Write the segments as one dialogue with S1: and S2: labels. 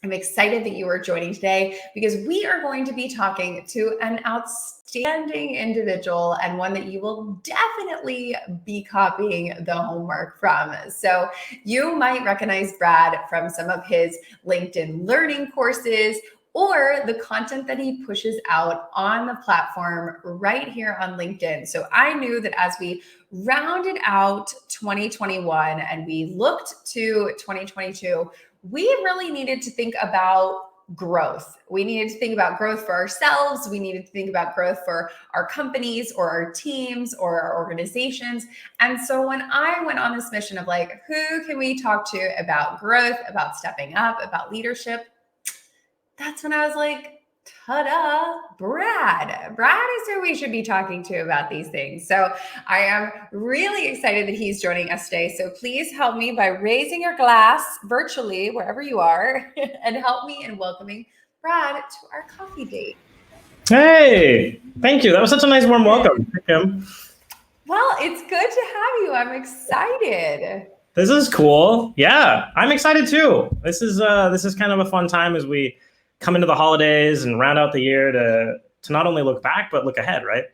S1: I'm excited that you are joining today because we are going to be talking to an outstanding individual and one that you will definitely be copying the homework from. So you might recognize Brad from some of his LinkedIn learning courses or the content that he pushes out on the platform right here on LinkedIn. So I knew that as we rounded out 2021 and we looked to 2022, we really needed to think about growth. We needed to think about growth for ourselves. We needed to think about growth for our companies or our teams or our organizations. And so when I went on this mission of like, who can we talk to about growth, about stepping up, about leadership? That's when I was like, ta-da, Brad. Brad is who we should be talking to about these things. So I am really excited that he's joining us today. So please help me by raising your glass virtually, wherever you are, and help me in welcoming Brad to our coffee date.
S2: Hey, thank you. That was such a nice warm welcome, Kim.
S1: Well, it's good to have you. I'm excited.
S2: This is cool. Yeah, I'm excited too. This is kind of a fun time as we come into the holidays and round out the year to not only look back, but look ahead, right?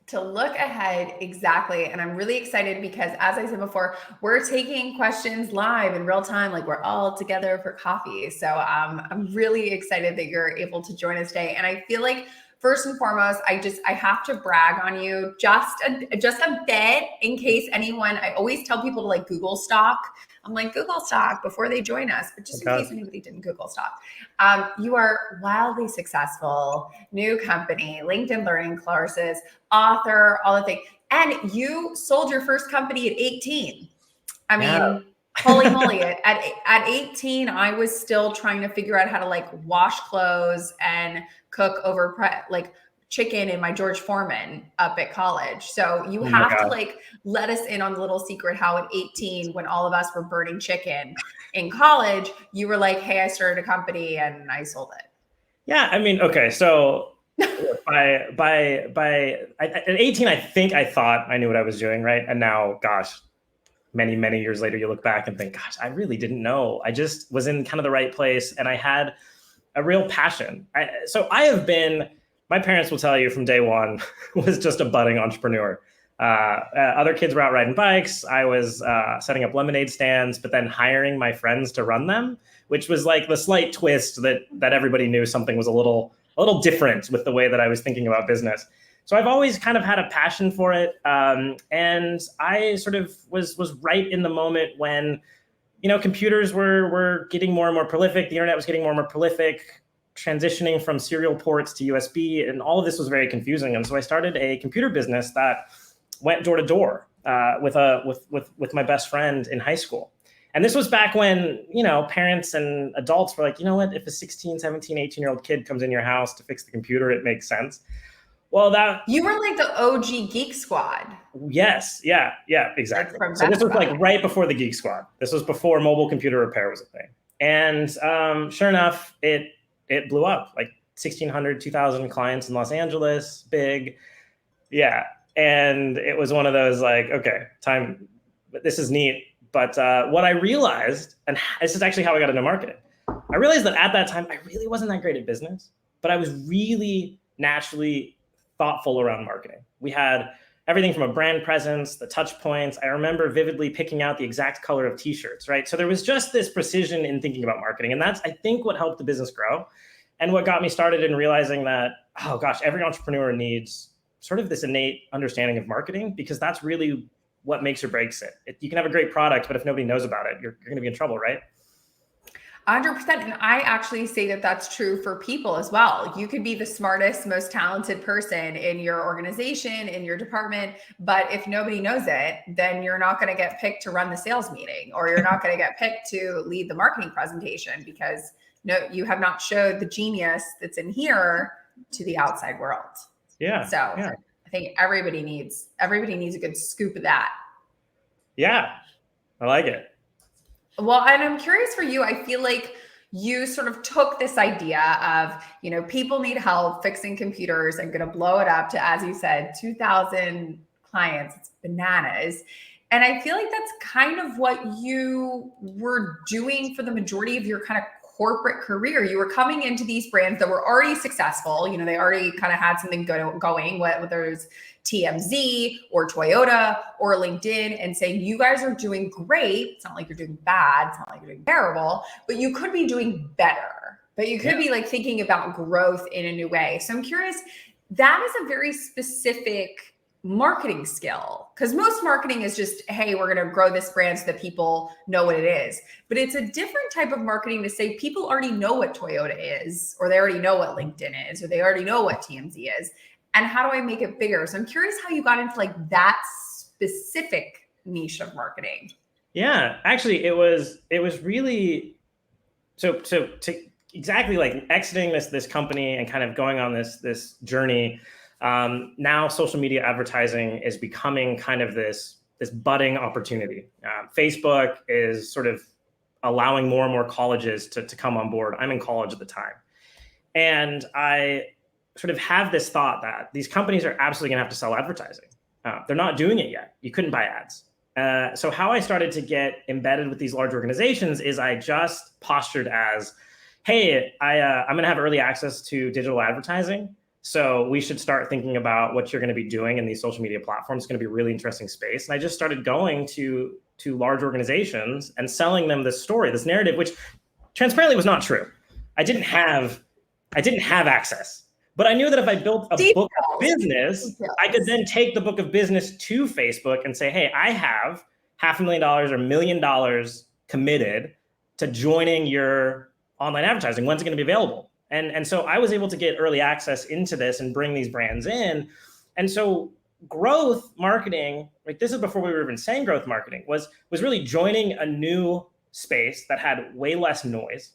S1: To look ahead, exactly. And I'm really excited because, as I said before, we're taking questions live in real time, like we're all together for coffee. So I'm really excited that you're able to join us today. And I feel like, first and foremost, I have to brag on you just a bit in case anyone, I always tell people to like Google stock. I'm like, Google stock before they join us, but just in case anybody didn't Google stock. You are wildly successful, new company, LinkedIn learning courses, author, all the things. And you sold your first company at 18. I mean, holy moly, at 18, I was still trying to figure out how to like wash clothes and cook over like chicken in my George Foreman up at college. So you have to like let us in on the little secret how at 18, when all of us were burning chicken in college, you were like, hey, I started a company and I sold it.
S2: Yeah, I mean, okay, so at 18, I think I thought I knew what I was doing, right? And now, gosh, many years later, you look back and think, gosh, I really didn't know. I just was in kind of the right place and I had a real passion. My parents will tell you from day one, was just a budding entrepreneur. Other kids were out riding bikes. I was setting up lemonade stands, but then hiring my friends to run them, which was like the slight twist that everybody knew something was a little different with the way that I was thinking about business. So I've always kind of had a passion for it. And I sort of was right in the moment when, computers were getting more and more prolific. The internet was getting more and more prolific, transitioning from serial ports to USB, and all of this was very confusing. And so I started a computer business that went door to door with my best friend in high school. And this was back when, parents and adults were like, you know what, if a 16, 17, 18-year-old kid comes in your house to fix the computer, it makes sense. Well,
S1: you were like the OG Geek Squad.
S2: Yes. Yeah, exactly. So this was like right before the Geek Squad. This was before mobile computer repair was a thing. And sure enough, it blew up, like 1,600, 2,000 clients in Los Angeles, big. Yeah. And it was one of those like, okay, this is neat. But what I realized, and this is actually how I got into marketing, I realized that at that time, I really wasn't that great at business, but I was really naturally thoughtful around marketing. We had everything from a brand presence, the touch points. I remember vividly picking out the exact color of t-shirts, right? So there was just this precision in thinking about marketing. And that's, I think, what helped the business grow and what got me started in realizing that, oh gosh, every entrepreneur needs sort of this innate understanding of marketing, because that's really what makes or breaks it. You can have a great product, but if nobody knows about it, you're going to be in trouble, right?
S1: 100%. And I actually say that that's true for people as well. You could be the smartest, most talented person in your organization, in your department, but if nobody knows it, then you're not going to get picked to run the sales meeting, or you're not going to get picked to lead the marketing presentation because you have not showed the genius that's in here to the outside world.
S2: Yeah.
S1: So yeah. I think everybody needs a good scoop of that.
S2: Yeah, I like it.
S1: Well, and I'm curious for you, I feel like you sort of took this idea of, people need help fixing computers and going to blow it up to, as you said, 2,000 clients. It's bananas. And I feel like that's kind of what you were doing for the majority of your kind of corporate career. You were coming into these brands that were already successful. You know, they already kind of had something going, whether it's TMZ or Toyota or LinkedIn, and saying, you guys are doing great. It's not like you're doing bad. It's not like you're doing terrible, but you could be doing better. But you could be like thinking about growth in a new way. So I'm curious, that is a very specific marketing skill, because most marketing is just, hey, we're going to grow this brand so that people know what it is. But it's a different type of marketing to say people already know what Toyota is, or they already know what LinkedIn is, or they already know what TMZ is. And how do I make it bigger? So I'm curious how you got into like that specific niche of marketing.
S2: Yeah, actually, it was really so to exactly like exiting this company and kind of going on this journey. Now social media advertising is becoming kind of this budding opportunity. Facebook is sort of allowing more and more colleges to come on board. I'm in college at the time. And I sort of have this thought that these companies are absolutely gonna have to sell advertising. They're not doing it yet. You couldn't buy ads. So how I started to get embedded with these large organizations is I just postured as, hey, I'm gonna have early access to digital advertising. So we should start thinking about what you're going to be doing in these social media platforms. It's going to be a really interesting space. And I just started going to large organizations and selling them this story, this narrative, which transparently was not true. I didn't have access, but I knew that if I built a book of business, I could then take the book of business to Facebook and say, hey, I have $500,000 or $1 million committed to joining your online advertising. When's it going to be available? And so I was able to get early access into this and bring these brands in. And so growth marketing, like this is before we were even saying growth marketing, was really joining a new space that had way less noise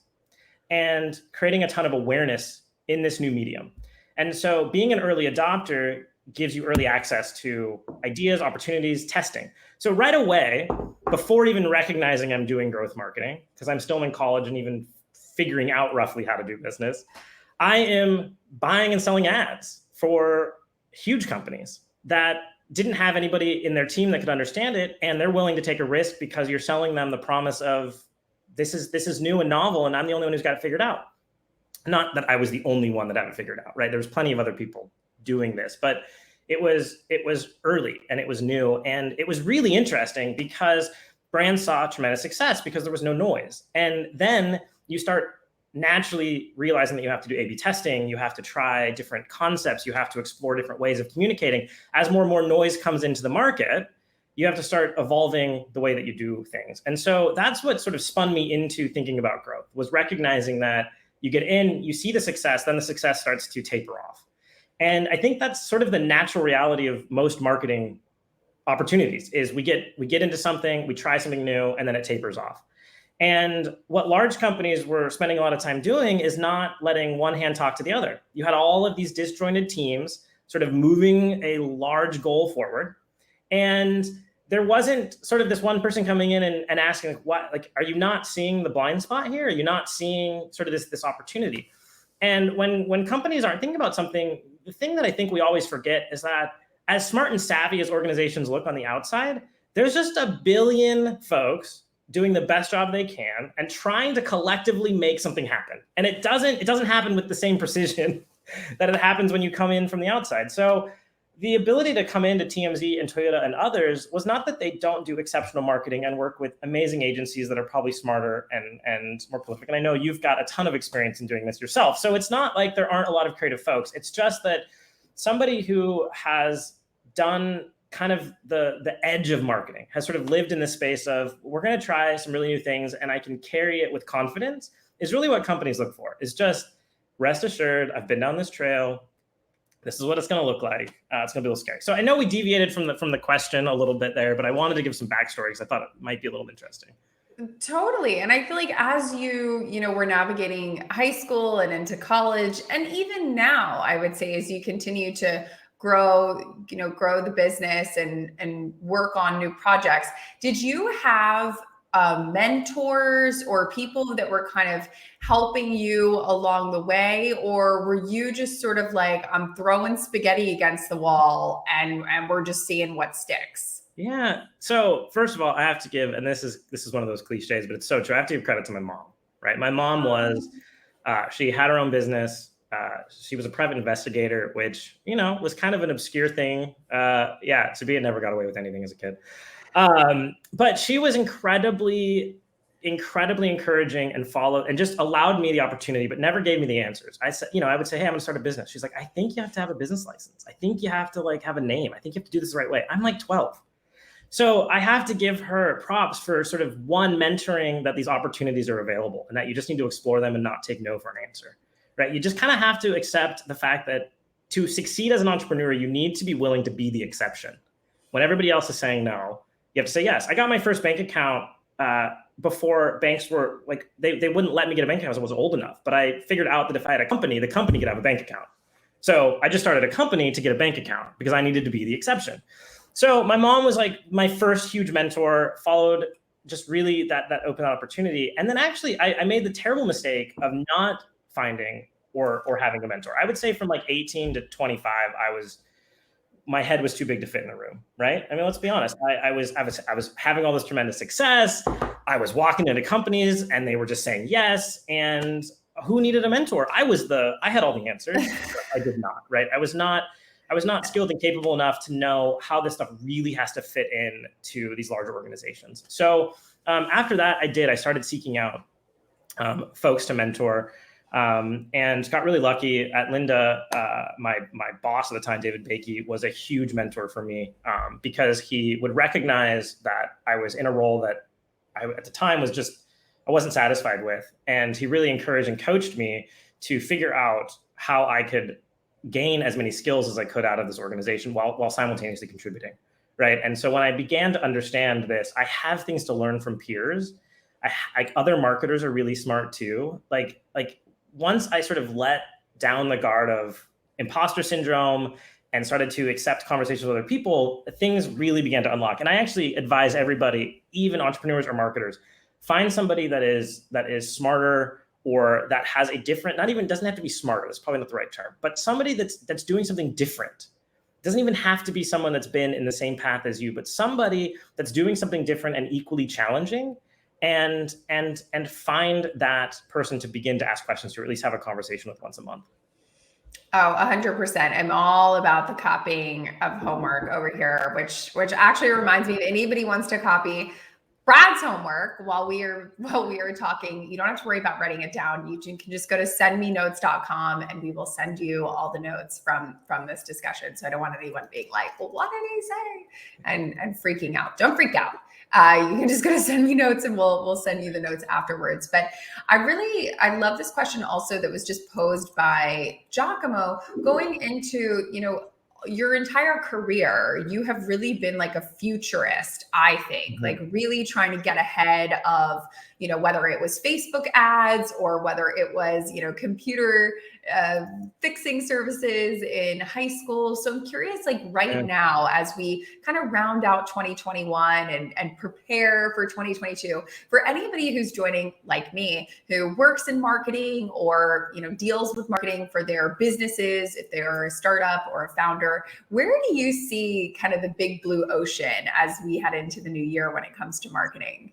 S2: and creating a ton of awareness in this new medium. And so being an early adopter gives you early access to ideas, opportunities, testing. So right away, before even recognizing I'm doing growth marketing, because I'm still in college and even figuring out roughly how to do business, I am buying and selling ads for huge companies that didn't have anybody in their team that could understand it, and they're willing to take a risk because you're selling them the promise of this is new and novel, and I'm the only one who's got it figured out. Not that I was the only one that had it figured out, right? There was plenty of other people doing this, but it was early and it was new, and it was really interesting because brands saw tremendous success because there was no noise. And then you start naturally realizing that you have to do A/B testing, you have to try different concepts, you have to explore different ways of communicating. As more and more noise comes into the market, you have to start evolving the way that you do things. And so that's what sort of spun me into thinking about growth, was recognizing that you get in, you see the success, then the success starts to taper off. And I think that's sort of the natural reality of most marketing opportunities, is we get into something, we try something new, and then it tapers off. And what large companies were spending a lot of time doing is not letting one hand talk to the other. You had all of these disjointed teams sort of moving a large goal forward. And there wasn't sort of this one person coming in and asking, what, like, are you not seeing the blind spot here? Are you not seeing sort of this opportunity? And when companies aren't thinking about something, the thing that I think we always forget is that as smart and savvy as organizations look on the outside, there's just a billion folks doing the best job they can and trying to collectively make something happen. And it doesn't happen with the same precision that it happens when you come in from the outside. So the ability to come into TMZ and Toyota and others was not that they don't do exceptional marketing and work with amazing agencies that are probably smarter and more prolific. And I know you've got a ton of experience in doing this yourself. So it's not like there aren't a lot of creative folks. It's just that somebody who has done kind of the edge of marketing, has sort of lived in the space of, we're going to try some really new things and I can carry it with confidence, is really what companies look for. Is just rest assured, I've been down this trail. This is what it's going to look like. It's going to be a little scary. So I know we deviated from the question a little bit there, but I wanted to give some backstory because I thought it might be a little interesting.
S1: Totally. And I feel like as you were navigating high school and into college, and even now, I would say, as you continue to grow the business and work on new projects, did you have mentors or people that were kind of helping you along the way? Or were you just sort of like, I'm throwing spaghetti against the wall and we're just seeing what sticks?
S2: Yeah. So first of all, I have to give, and this is one of those cliches, but it's so true. I have to give credit to my mom, right? My mom was, she had her own business. She was a private investigator, which, was kind of an obscure thing. Sabia never got away with anything as a kid. But she was incredibly encouraging and followed and just allowed me the opportunity, but never gave me the answers. I said, I would say, hey, I'm gonna start a business. She's like, I think you have to have a business license. I think you have to have a name. I think you have to do this the right way. I'm like 12. So I have to give her props for sort of mentoring that these opportunities are available and that you just need to explore them and not take no for an answer, right? You just kind of have to accept the fact that to succeed as an entrepreneur, you need to be willing to be the exception. When everybody else is saying no, you have to say yes. I got my first bank account before banks were like, they wouldn't let me get a bank account because I wasn't old enough. But I figured out that if I had a company, the company could have a bank account. So I just started a company to get a bank account because I needed to be the exception. So my mom was like my first huge mentor, followed just really that open opportunity. And then actually I made the terrible mistake of not finding or having a mentor. I would say from like 18 to 25, my head was too big to fit in the room, right? I mean, let's be honest. I was having all this tremendous success. I was walking into companies and they were just saying yes. And who needed a mentor? I had all the answers. I did not, right? I was not skilled and capable enough to know how this stuff really has to fit in to these larger organizations. So after that, I started seeking out folks to mentor. And got really lucky at Lynda. My boss at the time, David Bakey, was a huge mentor for me because he would recognize that I was in a role that I, at the time, I wasn't satisfied with. And he really encouraged and coached me to figure out how I could gain as many skills as I could out of this organization while simultaneously contributing, right? And so when I began to understand this, I have things to learn from peers. Other marketers are really smart too. Like once I sort of let down the guard of imposter syndrome and started to accept conversations with other people, things really began to unlock. And I actually advise everybody, even entrepreneurs or marketers, find somebody that is smarter or that has a different, doesn't have to be smarter, that's probably not the right term, but somebody that's doing something different. It doesn't even have to be someone that's been in the same path as you, but somebody that's doing something different and equally challenging. And find that person to begin to ask questions, to at least have a conversation with once a month.
S1: Oh, 100%. I'm all about the copying of homework over here, which actually reminds me, if anybody wants to copy Brad's homework while we are talking, you don't have to worry about writing it down. You can just go to sendmenotes.com and we will send you all the notes from this discussion. So I don't want anyone being like, well, what did he say? And freaking out. Don't freak out. You can just go to send me notes and we'll send you the notes afterwards. But I love this question also that was just posed by Giacomo going into, your entire career. You have really been like a futurist, I think, like really trying to get ahead of, whether it was Facebook ads or whether it was, computer fixing services in high school. So I'm curious, like now, as we kind of round out 2021 and prepare for 2022, for anybody who's joining like me, who works in marketing or, deals with marketing for their businesses, if they're a startup or a founder, where do you see kind of the big blue ocean as we head into the new year when it comes to marketing?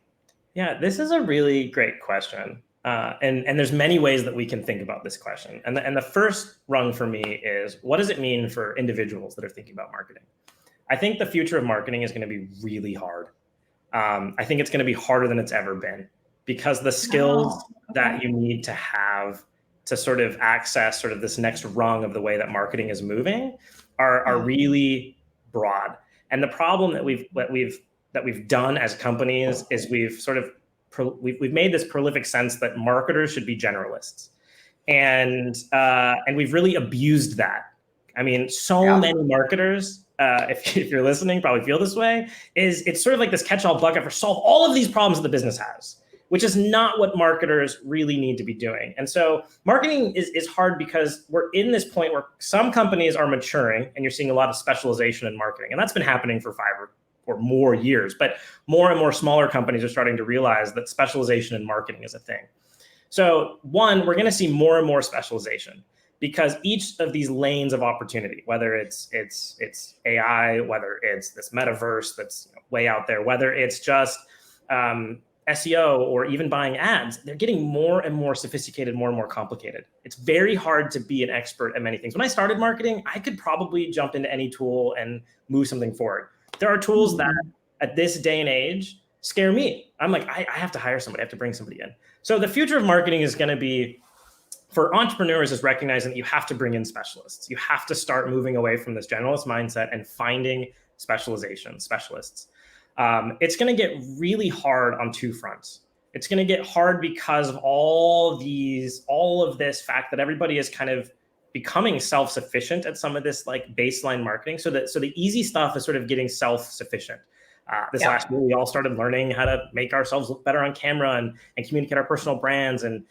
S2: Yeah, this is a really great question. And there's many ways that we can think about this question. And the first rung for me is, what does it mean for individuals that are thinking about marketing? I think the future of marketing is going to be really hard. I think it's going to be harder than it's ever been because the skills that you need to have to sort of access sort of this next rung of the way that marketing is moving are really broad. And the problem that we've done as companies is we've made this prolific sense that marketers should be generalists, and we've really abused that. I mean, many marketers, if you're listening, probably feel this way. It's sort of like this catch-all bucket for solve all of these problems that the business has, which is not what marketers really need to be doing. And so marketing is hard because we're in this point where some companies are maturing, and you're seeing a lot of specialization in marketing, and that's been happening for 5 or more years, but more and more smaller companies are starting to realize that specialization in marketing is a thing. So one, we're going to see more and more specialization because each of these lanes of opportunity, whether it's AI, whether it's this metaverse that's way out there, whether it's just SEO or even buying ads, they're getting more and more sophisticated, more and more complicated. It's very hard to be an expert at many things. When I started marketing, I could probably jump into any tool and move something forward. There are tools that at this day and age scare me. I'm like, I have to hire somebody, I have to bring somebody in. So the future of marketing is going to be, for entrepreneurs, is recognizing that you have to bring in specialists. You have to start moving away from this generalist mindset and finding specialists. It's going to get really hard on two fronts. It's going to get hard because of all of this fact that everybody is kind of becoming self-sufficient at some of this like baseline marketing. So the easy stuff is sort of getting self-sufficient. This last year, we all started learning how to make ourselves look better on camera and communicate our personal brands. And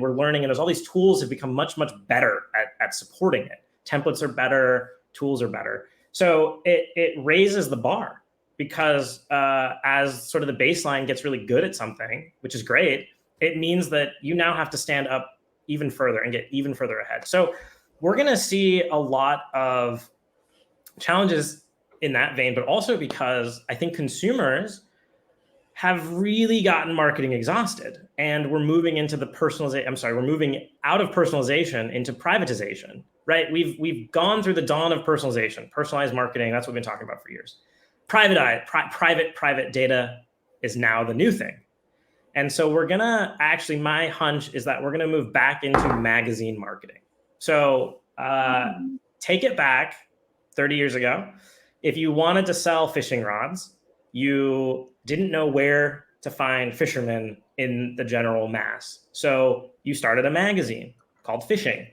S2: we're learning, and there's all these tools have become much, much better at supporting it. Templates are better, tools are better. So it raises the bar, because as sort of the baseline gets really good at something, which is great, it means that you now have to stand up even further and get even further ahead. So we're going to see a lot of challenges in that vein, but also because I think consumers have really gotten marketing exhausted, and we're moving into the we're moving out of personalization into privatization, right? We've gone through the dawn of personalization, personalized marketing. That's what we've been talking about for years. Private data is now the new thing. And so my hunch is that we're gonna move back into magazine marketing. So take it back 30 years ago. If you wanted to sell fishing rods, you didn't know where to find fishermen in the general mass. So you started a magazine called Fishing,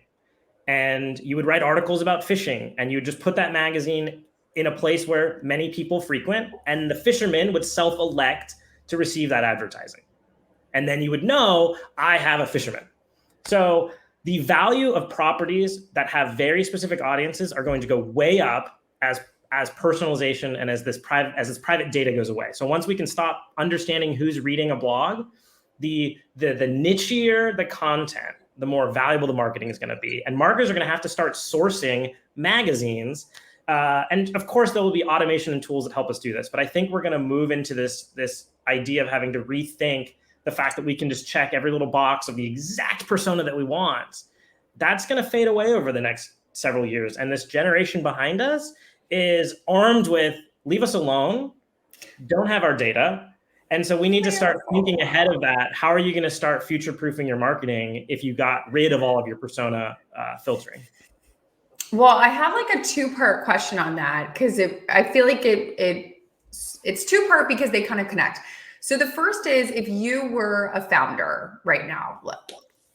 S2: and you would write articles about fishing, and you would just put that magazine in a place where many people frequent, and the fishermen would self-elect to receive that advertising. And then you would know, I have a fisherman. So the value of properties that have very specific audiences are going to go way up as personalization and as this private data goes away. So once we can stop understanding who's reading a blog, the nichier the content, the more valuable the marketing is going to be. And marketers are going to have to start sourcing magazines. And of course, there will be automation and tools that help us do this. But I think we're going to move into this idea of having to rethink the fact that we can just check every little box of the exact persona that we want. That's going to fade away over the next several years. And this generation behind us is armed with, leave us alone, don't have our data. And so we need to start thinking ahead of that. How are you going to start future-proofing your marketing if you got rid of all of your persona filtering?
S1: Well, I have like a two-part question on that, because I feel like it's two-part because they kind of connect. So the first is, if you were a founder right now,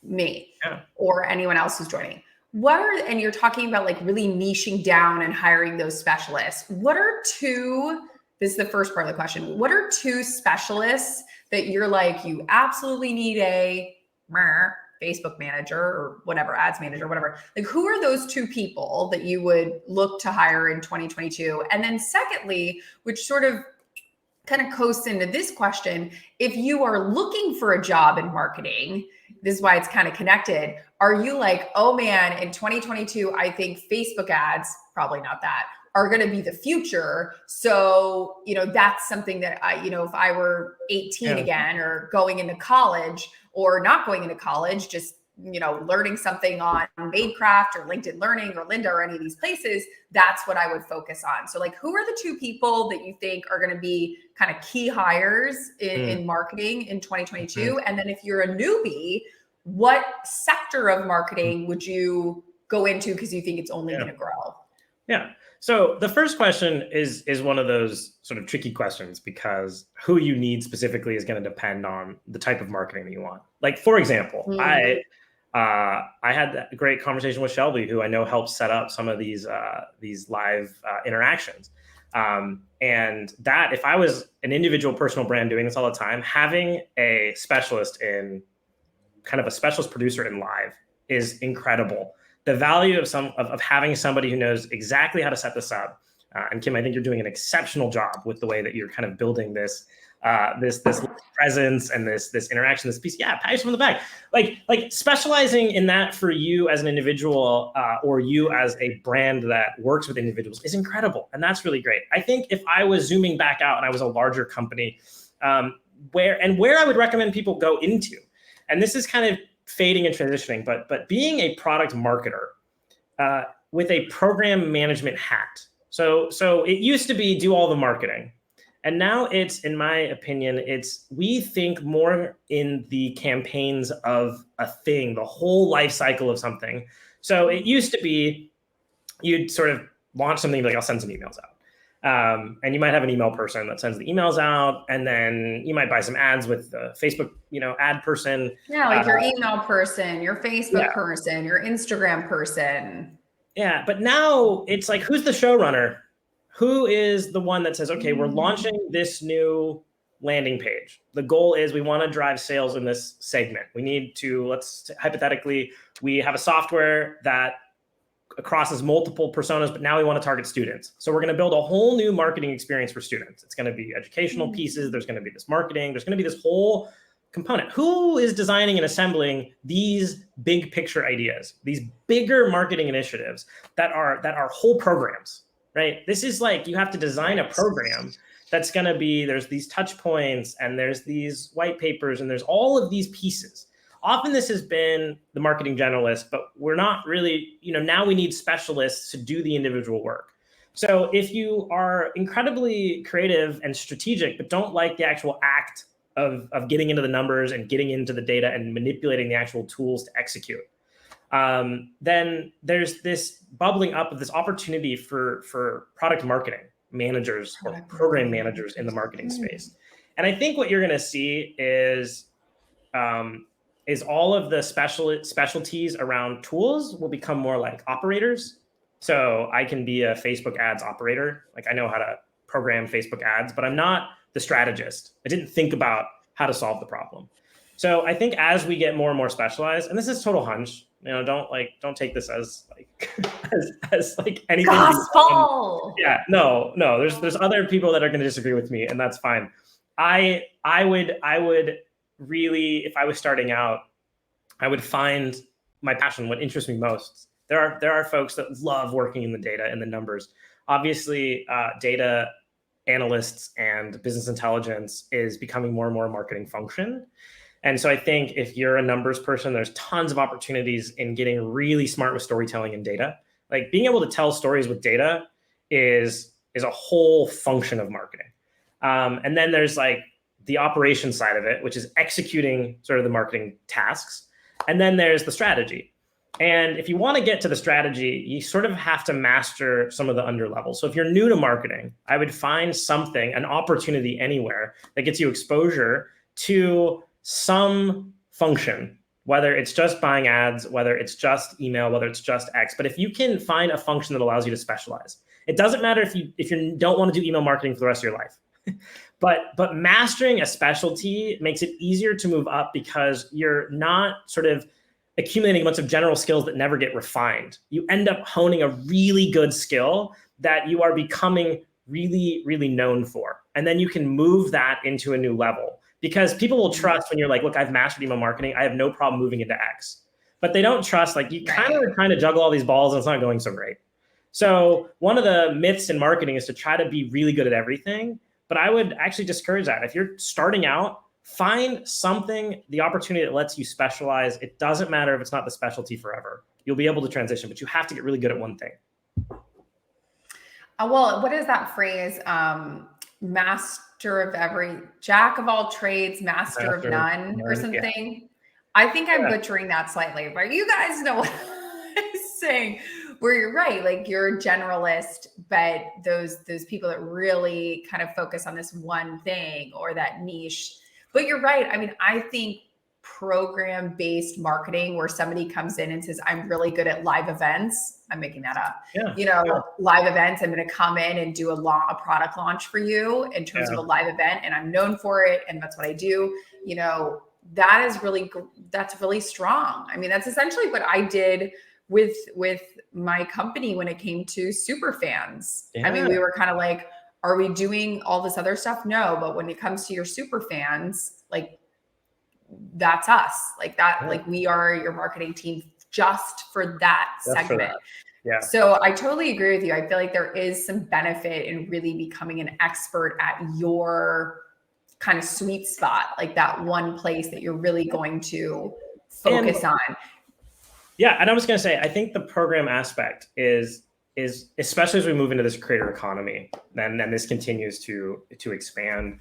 S1: me or anyone else who's joining, and you're talking about like really niching down and hiring those specialists, this is the first part of the question. What are two specialists that you're like, you absolutely need a Facebook manager or whatever, ads manager, whatever. Like, who are those two people that you would look to hire in 2022? And then secondly, which sort of kind of coasts into this question, if you are looking for a job in marketing, this is why it's kind of connected. Are you like, oh man, in 2022, I think Facebook ads, probably not that, are going to be the future. So, that's something that if I were 18 again, or going into college or not going into college, just, learning something on Madecraft or LinkedIn Learning or Lynda or any of these places, that's what I would focus on. So like, who are the two people that you think are going to be kind of key hires in marketing in 2022? And then if you're a newbie, what sector of marketing would you go into because you think it's only going to grow?
S2: Yeah. So the first question is one of those sort of tricky questions, because who you need specifically is going to depend on the type of marketing that you want. Like, for example, I had a great conversation with Shelby, who I know helped set up some of these live interactions. And that, if I was an individual personal brand doing this all the time, having a specialist in kind of a specialist producer in live is incredible. The value of having somebody who knows exactly how to set this up. And Kim, I think you're doing an exceptional job with the way that you're kind of building this presence and this interaction, this piece. Yeah, pat yourself on the back. Like specializing in that for you as an individual or you as a brand that works with individuals is incredible. And that's really great. I think if I was zooming back out and I was a larger company, where I would recommend people go into. And this is kind of fading and transitioning, but being a product marketer with a program management hat. So it used to be do all the marketing. And now it's, in my opinion, we think more in the campaigns of a thing, the whole life cycle of something. So it used to be you'd sort of launch something like, I'll send some emails out. And you might have an email person that sends the emails out, and then you might buy some ads with the Facebook, ad person.
S1: Yeah, like your email person, your Facebook person, your Instagram person.
S2: Yeah, but now it's like, who's the showrunner? Who is the one that says, okay, we're launching this new landing page. The goal is we want to drive sales in this segment. We need to, hypothetically, we have a software that crosses multiple personas, but now we want to target students. So we're going to build a whole new marketing experience for students. It's going to be educational pieces. There's going to be this marketing. There's going to be this whole component. Who is designing and assembling these big picture ideas, these bigger marketing initiatives that are whole programs, right? This is like, you have to design a program that's going to be, there's these touch points and there's these white papers and there's all of these pieces. Often this has been the marketing generalist, but we're not really, now we need specialists to do the individual work. So if you are incredibly creative and strategic, but don't like the actual act of getting into the numbers and getting into the data and manipulating the actual tools to execute, then there's this bubbling up of this opportunity for product marketing managers or program managers in the marketing space. And I think what you're going to see is all of the specialties around tools will become more like operators. So I can be a Facebook ads operator. Like, I know how to program Facebook ads, but I'm not the strategist. I didn't think about how to solve the problem. So I think as we get more and more specialized, and this is total hunch, don't take this as like as like anything.
S1: Gospel.
S2: Yeah, no. There's other people that are going to disagree with me, and that's fine. I would really, if I was starting out, I would find my passion, what interests me most. There are folks that love working in the data and the numbers. Obviously, data analysts and business intelligence is becoming more and more a marketing function. And so I think if you're a numbers person, there's tons of opportunities in getting really smart with storytelling and data. Like, being able to tell stories with data is a whole function of marketing. And then there's like the operation side of it, which is executing sort of the marketing tasks. And then there's the strategy. And if you want to get to the strategy, you sort of have to master some of the under levels. So if you're new to marketing, I would find something, an opportunity anywhere that gets you exposure to some function, whether it's just buying ads, whether it's just email, whether it's just X. But if you can find a function that allows you to specialize, it doesn't matter if you don't want to do email marketing for the rest of your life. But mastering a specialty makes it easier to move up, because you're not sort of accumulating a bunch of general skills that never get refined. You end up honing a really good skill that you are becoming really, really known for. And then you can move that into a new level, because people will trust when you're like, look, I've mastered email marketing. I have no problem moving into X. But they don't trust, like, you kind of are trying to juggle all these balls and it's not going so great. So one of the myths in marketing is to try to be really good at everything. But I would actually discourage that. If you're starting out, find something, the opportunity that lets you specialize. It doesn't matter if it's not the specialty forever. You'll be able to transition, but you have to get really good at one thing.
S1: Well, what is that phrase? Master of every, jack of all trades, master of none, or something. Yeah. I think I'm butchering that slightly, but you guys know what I'm saying. Where you're right, like, you're a generalist, but those people that really kind of focus on this one thing or that niche. But you're right. I mean, I think program-based marketing, where somebody comes in and says, I'm really good at live events. I'm making that up. Live events. I'm going to come in and do a product launch for you in terms of a live event, and I'm known for it, and that's what I do. That's really strong. I mean, that's essentially what I did with my company when it came to super fans. I mean, we were kind of like, are we doing all this other stuff? No, but when it comes to your super fans, like, that's us. Like that, like, we are your marketing team just for that segment. Yeah. So I totally agree with you. I feel like there is some benefit in really becoming an expert at your kind of sweet spot, like that one place that you're really going to focus on.
S2: Yeah, and I was going to say, I think the program aspect is especially as we move into this creator economy, and this continues to expand,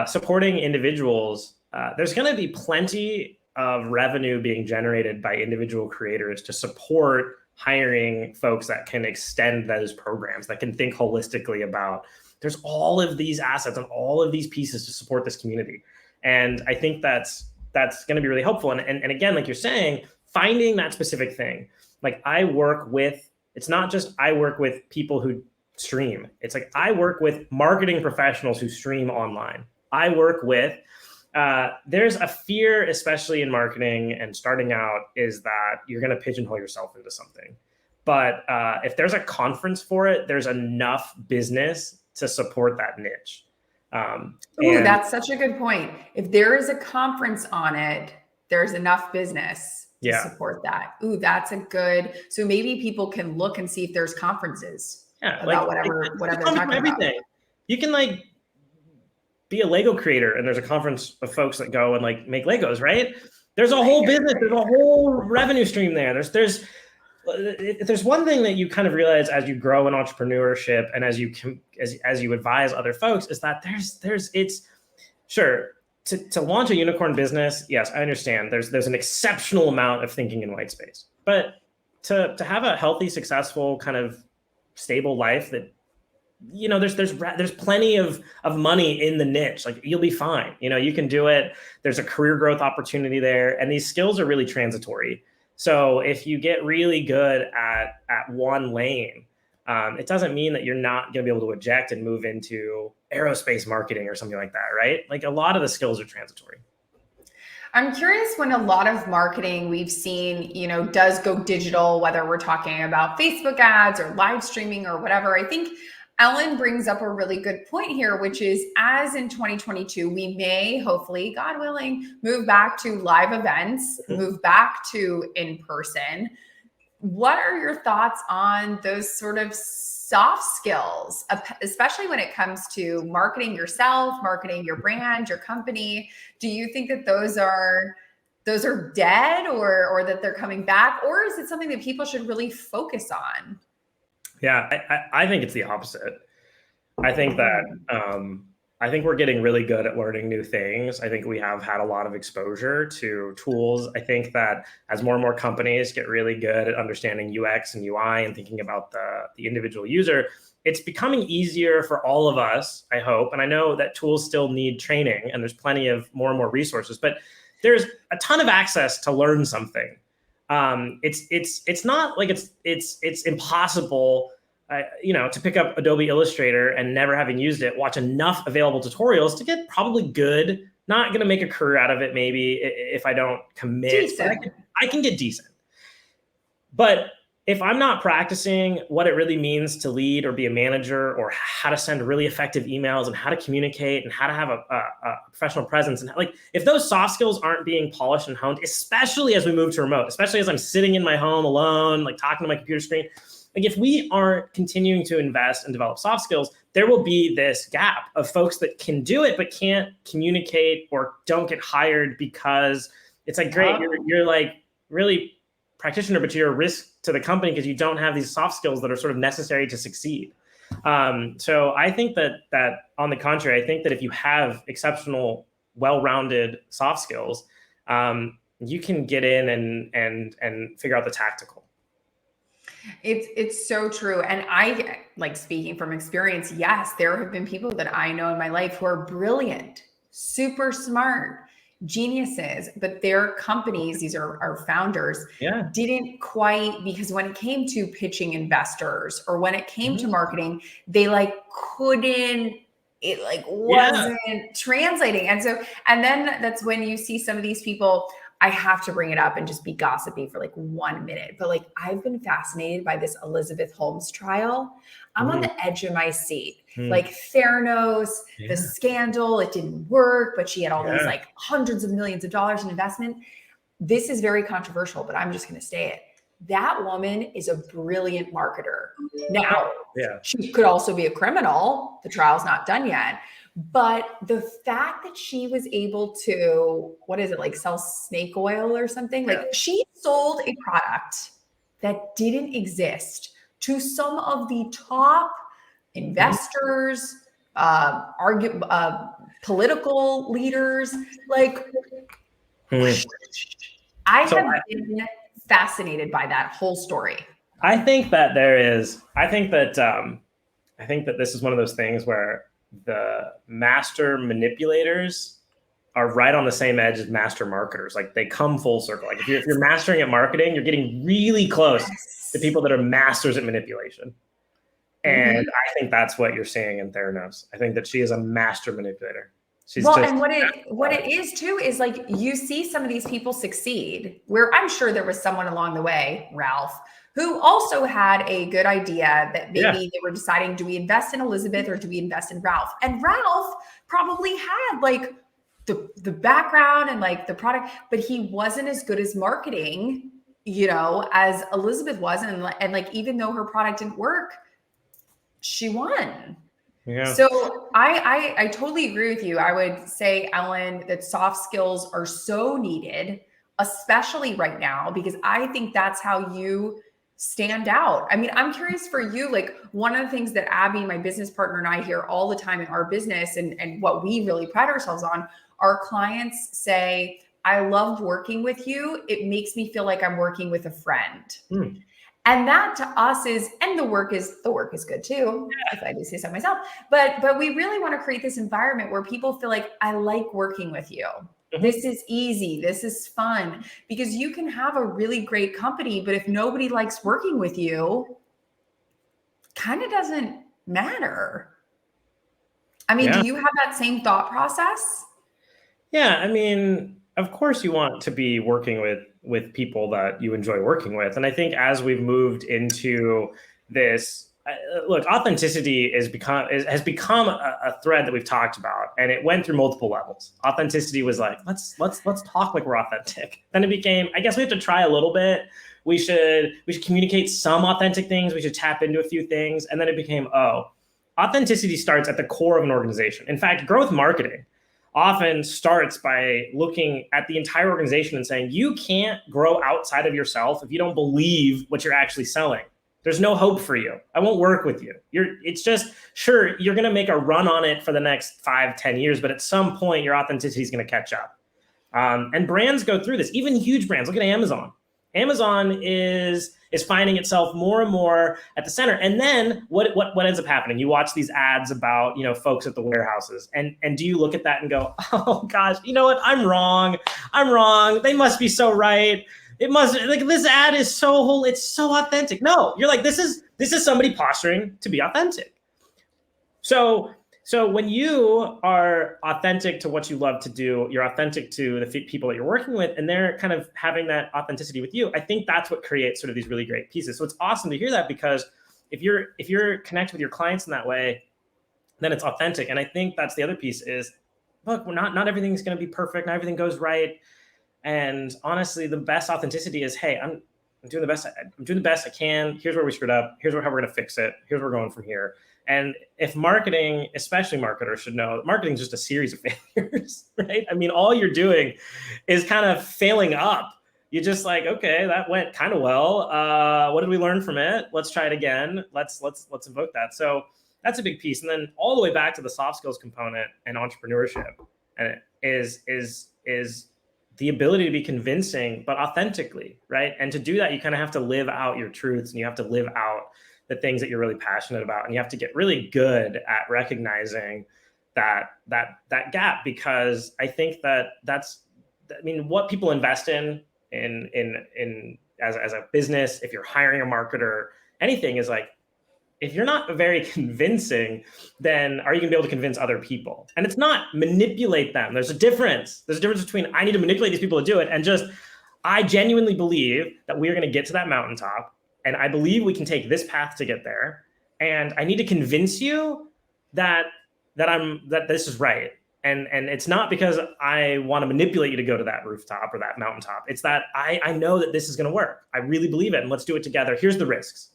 S2: supporting individuals. There's going to be plenty of revenue being generated by individual creators to support hiring folks that can extend those programs, that can think holistically about, there's all of these assets and all of these pieces to support this community. And I think that's going to be really helpful. And again, like you're saying, finding that specific thing. Like it's not just I work with people who stream. It's like I work with marketing professionals who stream online. I work with, there's a fear, especially in marketing and starting out, is that you're going to pigeonhole yourself into something. But if there's a conference for it, there's enough business to support that niche.
S1: That's such a good point. If there is a conference on it, there's enough business to support that. That's a good, so maybe people can look and see if there's conferences about whatever they're talking about.
S2: You can like be a Lego creator and there's a conference of folks that go and like make Legos, right? There's a whole business, there's a whole revenue stream there. There's one thing that you kind of realize as you grow in entrepreneurship and as you advise other folks, is that it's sure to launch a unicorn business. Yes, I understand. There's an exceptional amount of thinking in white space, but to have a healthy, successful, kind of stable life that, there's plenty of money in the niche. Like you'll be fine. You can do it. There's a career growth opportunity there, and these skills are really transitory. So if you get really good at one lane, it doesn't mean that you're not going to be able to eject and move into aerospace marketing or something like that, right? Like a lot of the skills are transitory.
S1: I'm curious, when a lot of marketing we've seen, does go digital, whether we're talking about Facebook ads or live streaming or whatever, I think Ellen brings up a really good point here, which is, as in 2022, we may, hopefully, God willing, move back to live events, move back to in-person. What are your thoughts on those sort of soft skills, especially when it comes to marketing yourself, marketing your brand, your company? Do you think that those are dead, or that they're coming back? Or is it something that people should really focus on?
S2: Yeah, I think it's the opposite. I think that I think we're getting really good at learning new things. I think we have had a lot of exposure to tools. I think that as more and more companies get really good at understanding UX and UI and thinking about the individual user, it's becoming easier for all of us, I hope. And I know that tools still need training, and there's plenty of more and more resources, but there's a ton of access to learn something. It's not like it's impossible, to pick up Adobe Illustrator and, never having used it, watch enough available tutorials to get probably good. Not going to make a career out of it, maybe, if I don't commit. I can get decent. But if I'm not practicing what it really means to lead or be a manager, or how to send really effective emails and how to communicate and how to have a professional presence, and if those soft skills aren't being polished and honed, especially as we move to remote, especially as I'm sitting in my home alone, like talking to my computer screen, like if we aren't continuing to invest and develop soft skills, there will be this gap of folks that can do it but can't communicate or don't get hired, because it's like, great, you're like really practitioner, but you're a risk to the company because you don't have these soft skills that are sort of necessary to succeed. So I think that on the contrary, I think that if you have exceptional, well-rounded soft skills, you can get in and figure out the tactical.
S1: It's so true. And I, like, speaking from experience, yes, there have been people that I know in my life who are brilliant, super smart, geniuses, but their companies, these are our founders, didn't quite, because when it came to pitching investors or when it came to marketing, they couldn't, it wasn't translating. And then that's when you see some of these people, I have to bring it up and just be gossipy for 1 minute, but I've been fascinated by this Elizabeth Holmes trial. I'm on the edge of my seat. Theranos, the scandal, it didn't work, but she had all these hundreds of millions of dollars in investment. This is very controversial, but I'm just going to say it. that woman is a brilliant marketer. Now,
S2: Yeah.
S1: she could also be a criminal. The trial's not done yet. But the fact that she was able to, what is it, like sell snake oil or something?
S2: Yeah.
S1: Like she sold a product that didn't exist to some of the top investors, political leaders. Like, I have been fascinated by that whole story.
S2: I think that I think that this is one of those things where the master manipulators are right on the same edge as master marketers. Like they come full circle. Like if you're mastering at marketing, you're getting really close to people that are masters at manipulation. And I think that's what you're seeing in Theranos. I think that she is a master manipulator.
S1: And what it is too is like you see some of these people succeed where I'm sure there was someone along the way, Ralph, who also had a good idea that maybe they were deciding, do we invest in Elizabeth or do we invest in Ralph? And Ralph probably had like the background and like the product, but he wasn't as good as marketing, as Elizabeth was. And like, even though her product didn't work, she won.
S2: Yeah.
S1: So I totally agree with you. I would say, Ellen, that soft skills are so needed, especially right now, because I think that's how you stand out. I mean, I'm curious for you, like one of the things that Abby, my business partner, and I hear all the time in our business and what we really pride ourselves on, our clients say, I love working with you. It makes me feel like I'm working with a friend. And that to us is, and the work is good too, if I do say so myself, but we really want to create this environment where people feel like, I like working with you. This is easy. This is fun, because you can have a really great company, but if nobody likes working with you, kind of doesn't matter. I mean, do you have that same thought process?
S2: Yeah. I mean, of course you want to be working with people that you enjoy working with. And I think as we've moved into this, look, authenticity has become a thread that we've talked about, and it went through multiple levels. Authenticity was like, let's talk like we're authentic. Then it became, I guess we have to try a little bit. We should communicate some authentic things. We should tap into a few things. And then it became, authenticity starts at the core of an organization. In fact, growth marketing often starts by looking at the entire organization and saying, you can't grow outside of yourself if you don't believe what you're actually selling. There's no hope for you. I won't work with you. It's just, sure, you're going to make a run on it for the next 5-10 years, but at some point your authenticity is going to catch up. And brands go through this, even huge brands. Look at Amazon. Amazon is finding itself more and more at the center. And then what ends up happening? You watch these ads about, folks at the warehouses. And do you look at that and go, oh gosh, you know what? I'm wrong. They must be so right. It must, like, this ad is it's so authentic. No, you're like, this is somebody posturing to be authentic. So when you are authentic to what you love to do, you're authentic to the people that you're working with, and they're kind of having that authenticity with you. I think that's what creates sort of these really great pieces. So it's awesome to hear that, because if you're connected with your clients in that way, then it's authentic. And I think that's the other piece is, look, not everything's going to be perfect. Not everything goes right. And honestly, the best authenticity is, hey, I'm doing the best. I'm doing the best I can. Here's where we screwed up. Here's how we're going to fix it. Here's where we're going from here. And if marketing, especially marketers, should know, marketing is just a series of failures, right? I mean, all you're doing is kind of failing up. You're just like, okay, that went kind of well. What did we learn from it? Let's try it again. Let's invoke that. So that's a big piece. And then all the way back to the soft skills component and entrepreneurship, and is the ability to be convincing, but authentically, right? And to do that, you kind of have to live out your truths, and you have to live out the things that you're really passionate about. And you have to get really good at recognizing that gap, because I think what people invest in as a business, if you're hiring a marketer, anything is like, if you're not very convincing, then are you gonna be able to convince other people? And it's not manipulate them. There's a difference. There's a difference between I need to manipulate these people to do it and just, I genuinely believe that we're gonna get to that mountaintop, and I believe we can take this path to get there. And I need to convince you that this is right. And it's not because I want to manipulate you to go to that rooftop or that mountaintop. It's that I know that this is going to work. I really believe it, and let's do it together. Here's the risks.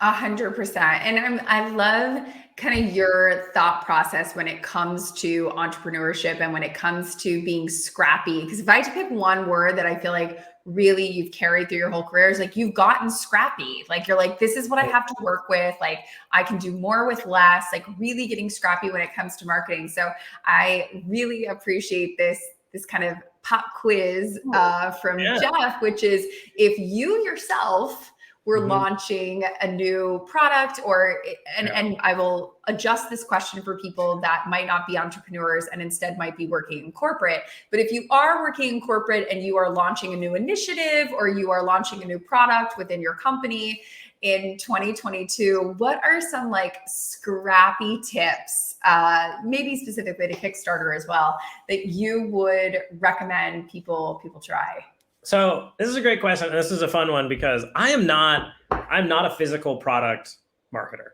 S1: 100%. And I love kind of your thought process when it comes to entrepreneurship and when it comes to being scrappy. Because if I had to pick one word that I feel like really you've carried through your whole career, is like you've gotten scrappy. Like you're like, this is what I have to work with. Like I can do more with less, like really getting scrappy when it comes to marketing. So I really appreciate this kind of pop quiz from Jeff, which is if you yourself we're launching a new product and I will adjust this question for people that might not be entrepreneurs and instead might be working in corporate. But if you are working in corporate and you are launching a new initiative or you are launching a new product within your company in 2022, what are some like scrappy tips, maybe specifically to Kickstarter as well, that you would recommend people try?
S2: So this is a great question. And this is a fun one because I'm not a physical product marketer.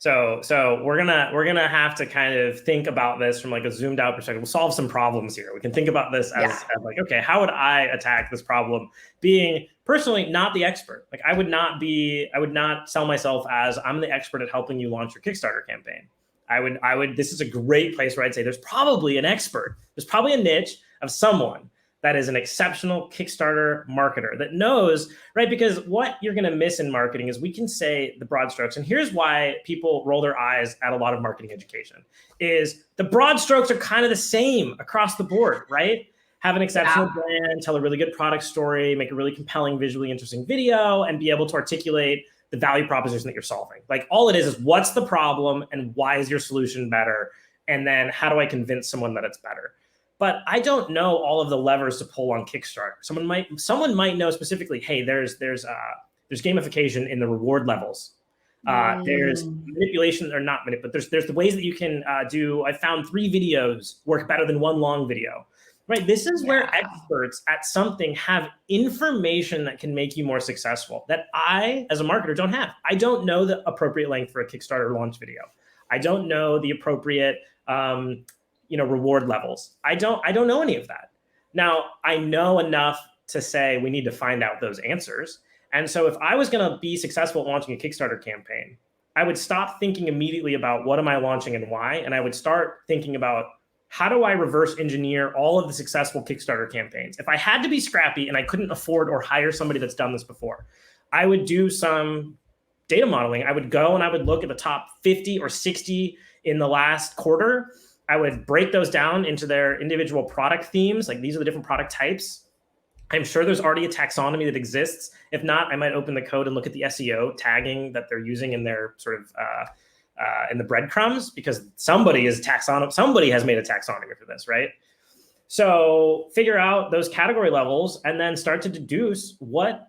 S2: So we're gonna have to kind of think about this from like a zoomed out perspective. We'll solve some problems here. We can think about this as like, okay, how would I attack this problem? Being personally not the expert. Like I would not sell myself as I'm the expert at helping you launch your Kickstarter campaign. I would, this is a great place where I'd say there's probably an expert. There's probably a niche of someone that is an exceptional Kickstarter marketer that knows, right? Because what you're going to miss in marketing is we can say the broad strokes. And here's why people roll their eyes at a lot of marketing education is the broad strokes are kind of the same across the board, right? Have an exceptional brand, tell a really good product story, make a really compelling, visually interesting video, and be able to articulate the value proposition that you're solving. Like all it is what's the problem and why is your solution better? And then how do I convince someone that it's better? But I don't know all of the levers to pull on Kickstarter. Someone might know specifically, hey, there's gamification in the reward levels. There's manipulation, or not manipulation, but there's the ways that you can do. I found 3 videos work better than 1 long video. Right. This is where experts at something have information that can make you more successful that I, as a marketer, don't have. I don't know the appropriate length for a Kickstarter launch video. I don't know the appropriate reward levels. I don't know any of that. Now, I know enough to say we need to find out those answers. And so if I was going to be successful at launching a Kickstarter campaign, I would stop thinking immediately about what am I launching and why. And I would start thinking about how do I reverse engineer all of the successful Kickstarter campaigns? If I had to be scrappy and I couldn't afford or hire somebody that's done this before, I would do some data modeling. I would go and I would look at the top 50 or 60 in the last quarter. I would break those down into their individual product themes. Like these are the different product types. I'm sure there's already a taxonomy that exists. If not, I might open the code and look at the SEO tagging that they're using in their sort of in the breadcrumbs, because somebody has made a taxonomy for this, right? So figure out those category levels and then start to deduce what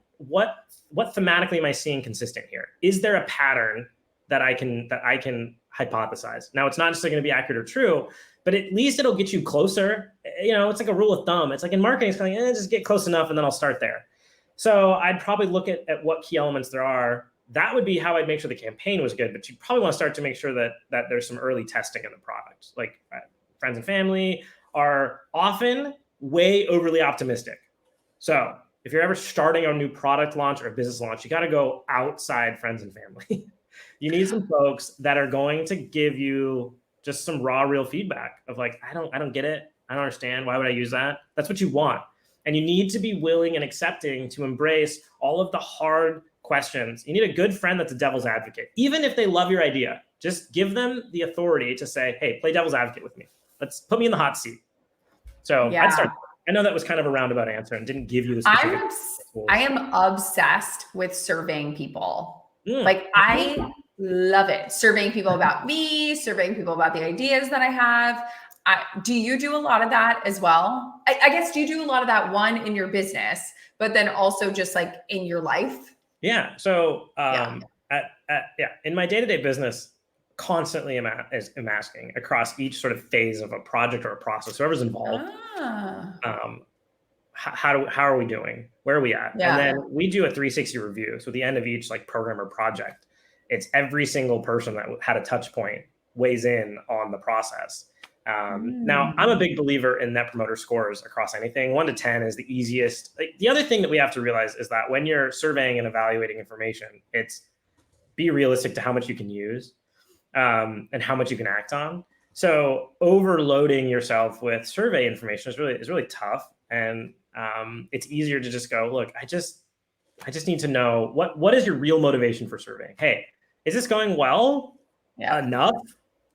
S2: thematically am I seeing consistent here? Is there a pattern that I can hypothesize? Now, it's not necessarily going to be accurate or true, but at least it'll get you closer. It's like a rule of thumb. It's like in marketing, it's kind of just get close enough and then I'll start there. So I'd probably look at what key elements there are. That would be how I'd make sure the campaign was good, but you probably want to start to make sure that there's some early testing in the product. Like friends and family are often way overly optimistic. So if you're ever starting a new product launch or a business launch, you got to go outside friends and family. You need some folks that are going to give you just some raw, real feedback of like, I don't get it. I don't understand. Why would I use that? That's what you want. And you need to be willing and accepting to embrace all of the hard questions. You need a good friend that's a devil's advocate. Even if they love your idea, just give them the authority to say, hey, play devil's advocate with me. Let's put me in the hot seat. So I'd start. I know that was kind of a roundabout answer and didn't give you the specific tools.
S1: I am obsessed with surveying people. Like I love it. Surveying people about me, surveying people about the ideas that I have. Do you do a lot of that as well? I guess, do you do a lot of that, one, in your business, but then also just like in your life?
S2: Yeah. So in my day-to-day business, constantly am asking across each sort of phase of a project or a process, whoever's involved, how are we doing? Where are we at? And then we do a 360 review. So at the end of each like program or project, it's every single person that had a touch point weighs in on the process. Now, I'm a big believer in net promoter scores across anything. 1 to 10 is the easiest. Like, the other thing that we have to realize is that when you're surveying and evaluating information, it's be realistic to how much you can use and how much you can act on. So overloading yourself with survey information is really tough. And it's easier to just go, look, I just need to know what is your real motivation for surveying? Hey, is this going well enough?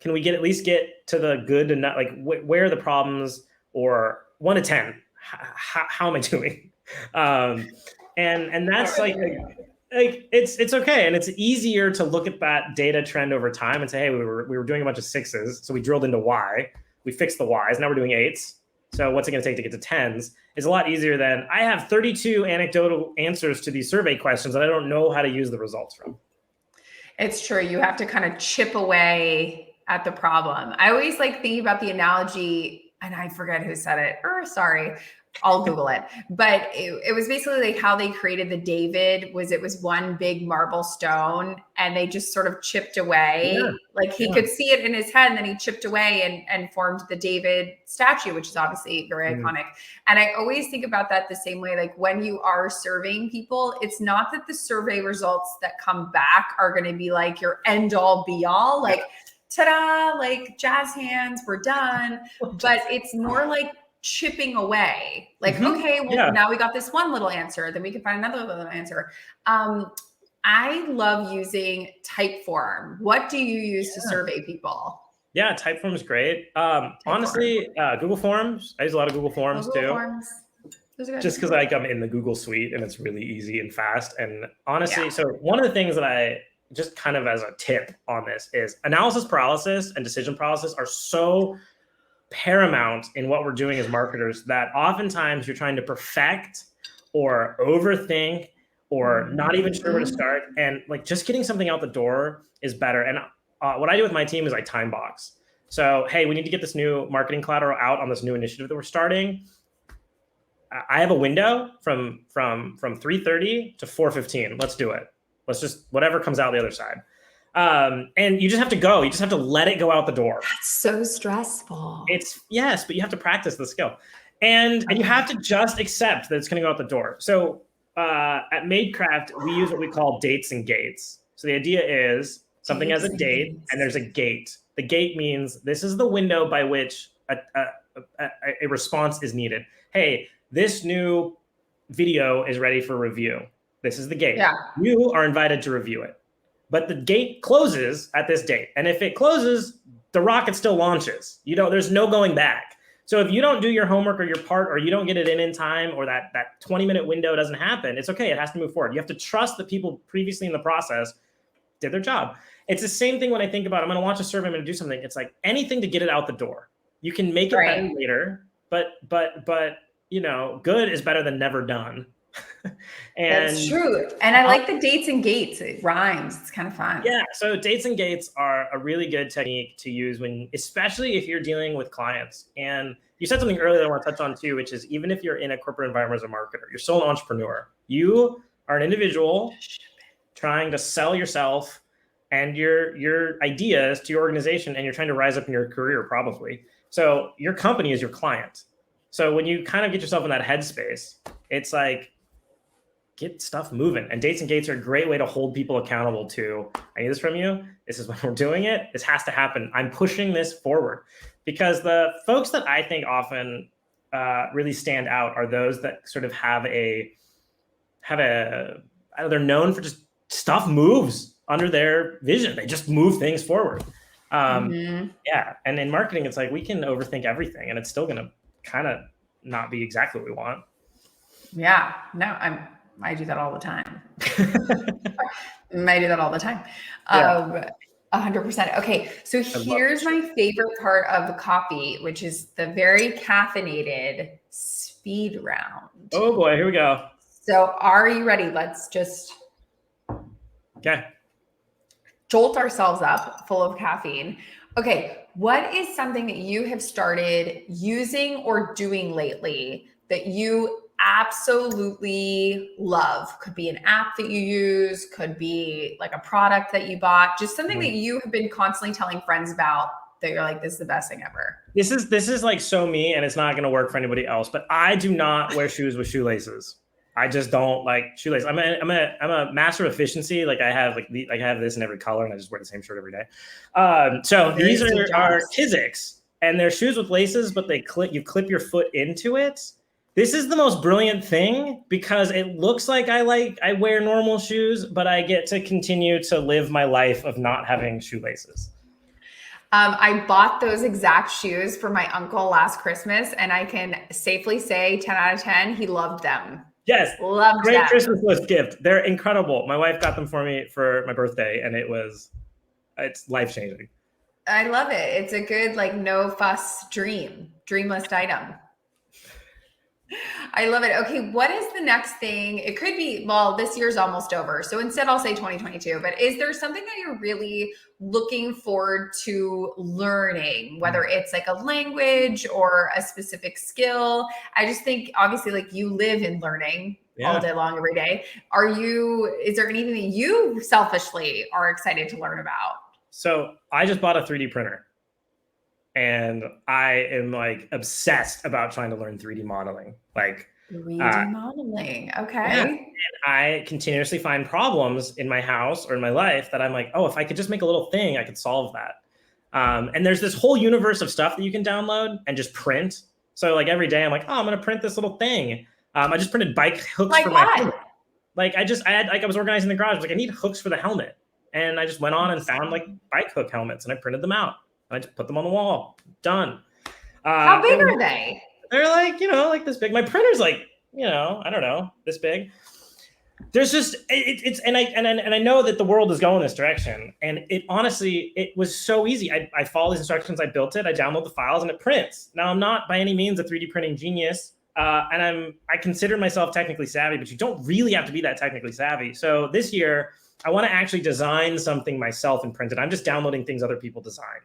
S2: Can we at least get to the good and not like where are the problems? Or 1 to 10, how am I doing? And that's like it's okay, and it's easier to look at that data trend over time and say, hey, we were doing a bunch of 6s, so we drilled into Y, we fixed the Ys, now we're doing 8s. So what's it going to take to get to 10s? It's a lot easier than I have 32 anecdotal answers to these survey questions that I don't know how to use the results from.
S1: It's true. You have to kind of chip away at the problem. I always like thinking about the analogy, and I forget who said it, sorry, I'll Google it. But it was basically like how they created the David it was one big marble stone and they just sort of chipped away. Yeah. Like he could see it in his head and then he chipped away and formed the David statue, which is obviously very iconic. And I always think about that the same way. Like when you are surveying people, it's not that the survey results that come back are going to be like your end all be all, like, ta-da, like jazz hands, we're done. But it's more like chipping away, like, okay, well, now we got this one little answer, then we can find another little answer. I love using Typeform. What do you use to survey people?
S2: Yeah, Typeform is great. Honestly, Google Forms. I use a lot of Google Forms too. Forms. Just because I'm in the Google suite and it's really easy and fast. And honestly, so one of the things that I just kind of as a tip on this is analysis paralysis and decision paralysis are so paramount in what we're doing as marketers that oftentimes you're trying to perfect or overthink or not even sure where to start, and like just getting something out the door is better. And what I do with my team is I time box. So hey, we need to get this new marketing collateral out on this new initiative that we're starting. I have a window from 3:30 to 4:15. Let's do it. Let's just whatever comes out the other side. And you just have to go. You just have to let it go out the door.
S1: That's so stressful.
S2: Yes, but you have to practice the skill. And you have to just accept that it's going to go out the door. So at Madecraft, we use what we call dates and gates. So the idea is something has a date and there's a gate. The gate means this is the window by which a response is needed. Hey, this new video is ready for review. This is the gate. Yeah. You are invited to review it. But the gate closes at this date. And if it closes, the rocket still launches. There's no going back. So if you don't do your homework or your part, or you don't get it in time, or that 20-minute window doesn't happen, it's okay. It has to move forward. You have to trust the people previously in the process did their job. It's the same thing when I think about, I'm going to launch a survey, I'm going to do something. It's like anything to get it out the door. You can make it better later, but good is better than never done. And
S1: that's true. And I like the dates and gates. It rhymes. It's kind of fun.
S2: Yeah. So dates and gates are a really good technique to use especially if you're dealing with clients. And you said something earlier that I want to touch on too, which is even if you're in a corporate environment as a marketer, you're still an entrepreneur. You are an individual trying to sell yourself and your ideas to your organization, and you're trying to rise up in your career probably. So your company is your client. So when you kind of get yourself in that headspace, it's like, get stuff moving. And dates and gates are a great way to hold people accountable to, I need this from you. This is when we're doing it. This has to happen. I'm pushing this forward. Because the folks that I think often really stand out are those that sort of they're known for just stuff moves under their vision. They just move things forward. Yeah. And in marketing, it's like we can overthink everything and it's still going to kind of not be exactly what we want.
S1: Yeah. No, I do that all the time. I do that all the time. 100%. Okay. So here's my favorite part of the copy, which is the very caffeinated speed round.
S2: Oh boy, here we go.
S1: So are you ready? Let's just jolt ourselves up full of caffeine. Okay. What is something that you have started using or doing lately that you absolutely love? Could be an app that you use, could be like a product that you bought, just something that you have been constantly telling friends about that you're like, this is the best thing ever?
S2: This is like so me, and it's not going to work for anybody else. But I do not wear shoes with shoelaces. I just don't like shoelaces. I'm a master of efficiency. Like I have I have this in every color, and I just wear the same shirt every day. So these are Kiziks, and they're shoes with laces, but you clip your foot into it. This is the most brilliant thing because it looks like I wear normal shoes, but I get to continue to live my life of not having shoelaces.
S1: I bought those exact shoes for my uncle last Christmas, and I can safely say 10 out of 10, he loved them.
S2: Yes.
S1: Loved
S2: Great
S1: them.
S2: Christmas list gift. They're incredible. My wife got them for me for my birthday, and it's life-changing.
S1: I love it. It's a good, like, no fuss dream list item. I love it. Okay, what is the next thing? It could be, well, this year's almost over. So instead I'll say 2022, but is there something that you're really looking forward to learning, whether it's like a language or a specific skill? I just think obviously like you live in learning all day long, every day. Is there anything that you selfishly are excited to learn about?
S2: So I just bought a 3D printer. And I am like obsessed about trying to learn 3D modeling. Like
S1: 3D modeling. Okay.
S2: Yeah. And I continuously find problems in my house or in my life that I'm like, oh, if I could just make a little thing, I could solve that. And there's this whole universe of stuff that you can download and just print. So like every day I'm like, oh, I'm going to print this little thing. I just printed bike hooks for my helmet. Like I was organizing the garage. I was like, I need hooks for the helmet. And I just went on and found like bike hook helmets and I printed them out. I just put them on the wall. Done.
S1: How big are they?
S2: They're like, like this big. My printer's like, I don't know, this big. There's just and I know that the world is going this direction. And it honestly, it was so easy. I follow these instructions, I built it, I download the files, and it prints. Now I'm not by any means a 3D printing genius. And I consider myself technically savvy, but you don't really have to be that technically savvy. So this year, I want to actually design something myself and print it. I'm just downloading things other people designed.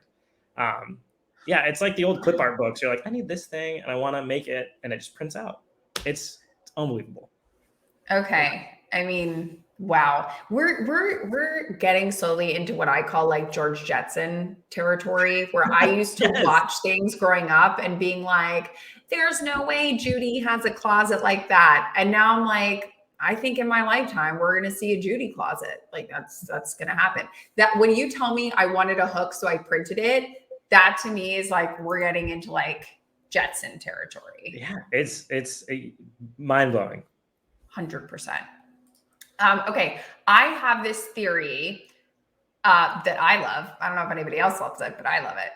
S2: It's like the old clip art books. You're like, I need this thing and I want to make it, and it just prints out. It's unbelievable.
S1: Okay. I mean, wow. We're getting slowly into what I call like George Jetson territory, where I used to watch things growing up and being like, there's no way Judy has a closet like that. And now I'm like, I think in my lifetime, we're going to see a Judy closet. Like that's going to happen. That when you tell me I wanted a hook, so I printed it, that to me is like, we're getting into like Jetson territory.
S2: Yeah. It's mind blowing.
S1: 100%. Okay. I have this theory that I love. I don't know if anybody else loves it, but I love it.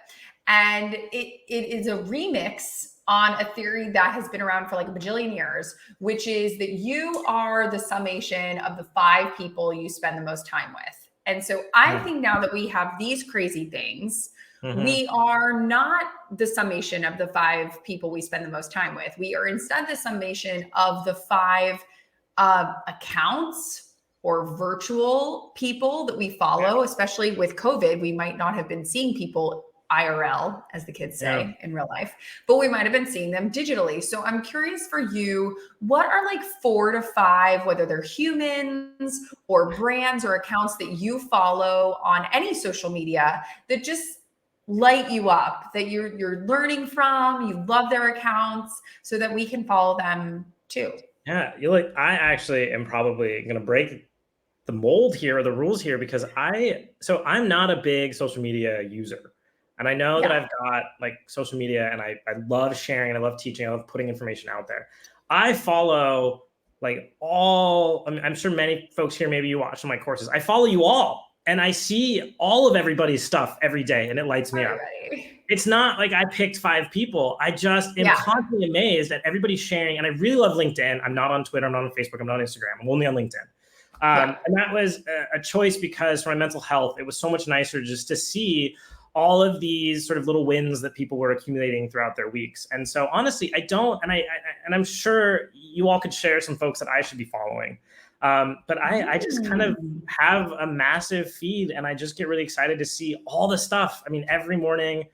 S1: And it is a remix on a theory that has been around for like a bajillion years, which is that you are the summation of the 5 people you spend the most time with. And so I think now that we have these crazy things, we are not the summation of the 5 people we spend the most time with. We are instead the summation of the 5 accounts or virtual people that we follow, especially with COVID. We might not have been seeing people IRL, as the kids say, in real life, but we might have been seeing them digitally. So I'm curious for you, what are like 4 to 5, whether they're humans or brands or accounts that you follow on any social media that just light you up, that you're learning from, you love their accounts, so that we can follow them too?
S2: Yeah, I actually am probably going to break the mold here or the rules here because I'm not a big social media user. And I know that I've got like social media and I love sharing and I love teaching. I love putting information out there. I follow like I'm sure many folks here, maybe you watch some of my courses. I follow you all and I see all of everybody's stuff every day and it lights me up. It's not like I picked 5 people. I just am constantly amazed at everybody sharing. And I really love LinkedIn. I'm not on Twitter. I'm not on Facebook. I'm not on Instagram. I'm only on LinkedIn. And that was a choice because for my mental health, it was so much nicer just to see all of these sort of little wins that people were accumulating throughout their weeks. And so honestly, I don't, and I'm sure you all could share some folks that I should be following. But I just kind of have a massive feed and I just get really excited to see all the stuff. I mean, every morning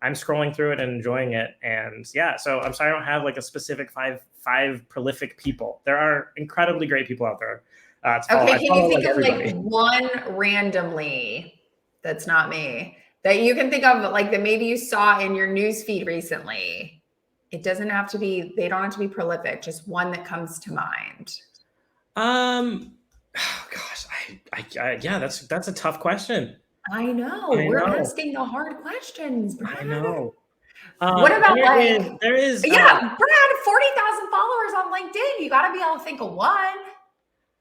S2: I'm scrolling through it and enjoying it. And so I'm sorry I don't have like a specific five prolific people. There are incredibly great people out there.
S1: Okay, can you think of like one randomly that's not me that you can think of, like that maybe you saw in your news feed recently? It doesn't have to be, they don't have to be prolific, just one that comes to mind.
S2: Oh gosh, yeah, that's a tough question.
S1: I know. We're asking the hard questions, Brad.
S2: I know.
S1: What about
S2: there is
S1: Brad, 40,000 followers on LinkedIn. You got to be able to think of one.